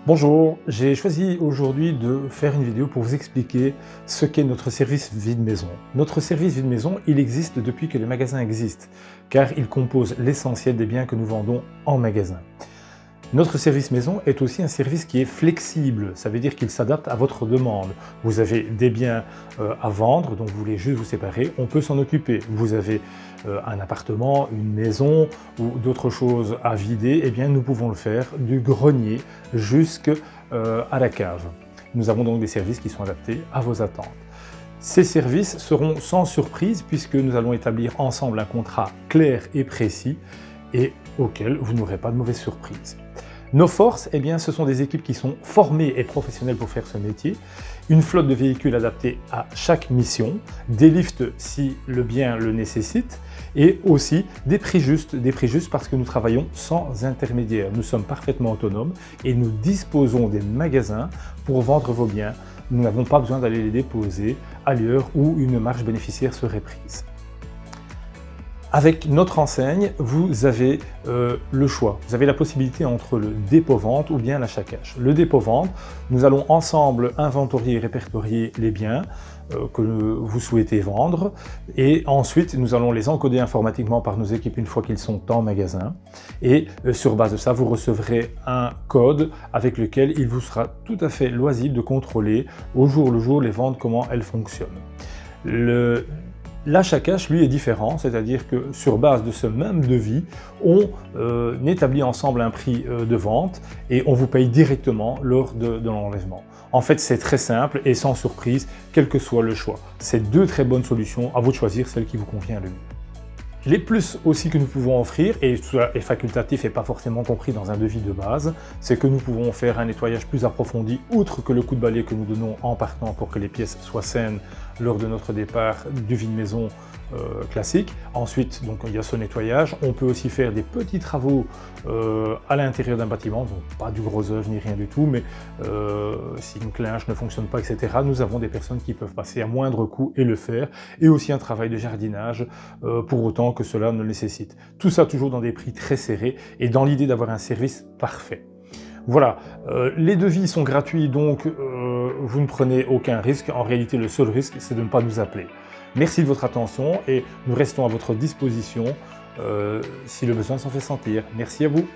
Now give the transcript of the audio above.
Bonjour, j'ai choisi aujourd'hui de faire une vidéo pour vous expliquer ce qu'est notre service vide maison. Notre service vide maison, il existe depuis que les magasins existent, car il compose l'essentiel des biens que nous vendons en magasin. Notre service maison est aussi un service qui est flexible, ça veut dire qu'il s'adapte à votre demande. Vous avez des biens à vendre, donc vous voulez juste vous séparer, on peut s'en occuper. Vous avez un appartement, une maison ou d'autres choses à vider, eh bien nous pouvons le faire du grenier jusqu'à la cave. Nous avons donc des services qui sont adaptés à vos attentes. Ces services seront sans surprise puisque nous allons établir ensemble un contrat clair et précis et auquel vous n'aurez pas de mauvaise surprise. Nos forces, eh bien, ce sont des équipes qui sont formées et professionnelles pour faire ce métier, une flotte de véhicules adaptés à chaque mission, des lifts si le bien le nécessite, et aussi des prix justes parce que nous travaillons sans intermédiaire. Nous sommes parfaitement autonomes et nous disposons des magasins pour vendre vos biens. Nous n'avons pas besoin d'aller les déposer ailleurs où une marge bénéficiaire serait prise. Avec notre enseigne, vous avez le choix. Vous avez la possibilité entre le dépôt-vente ou bien l'achat-cash. Le dépôt-vente, nous allons ensemble inventorier et répertorier les biens que vous souhaitez vendre et ensuite nous allons les encoder informatiquement par nos équipes une fois qu'ils sont en magasin et sur base de ça, vous recevrez un code avec lequel il vous sera tout à fait loisible de contrôler au jour le jour les ventes, comment elles fonctionnent. L'achat-cash, lui, est différent, c'est-à-dire que sur base de ce même devis, on établit ensemble un prix de vente et on vous paye directement lors de l'enlèvement. En fait, c'est très simple et sans surprise, quel que soit le choix. C'est deux très bonnes solutions, à vous de choisir celle qui vous convient le mieux. Les plus aussi que nous pouvons offrir, et cela est facultatif et pas forcément compris dans un devis de base, c'est que nous pouvons faire un nettoyage plus approfondi, outre que le coup de balai que nous donnons en partant pour que les pièces soient saines lors de notre départ du vide-maison classique. Ensuite, donc, il y a ce nettoyage. On peut aussi faire des petits travaux à l'intérieur d'un bâtiment, donc pas du gros œuvre ni rien du tout, mais si une clinche ne fonctionne pas, etc., nous avons des personnes qui peuvent passer à moindre coût et le faire, et aussi un travail de jardinage pour autant que cela ne le nécessite. Tout ça toujours dans des prix très serrés et dans l'idée d'avoir un service parfait. Voilà, les devis sont gratuits, donc vous ne prenez aucun risque. En réalité, le seul risque, c'est de ne pas nous appeler. Merci de votre attention et nous restons à votre disposition si le besoin s'en fait sentir. Merci à vous.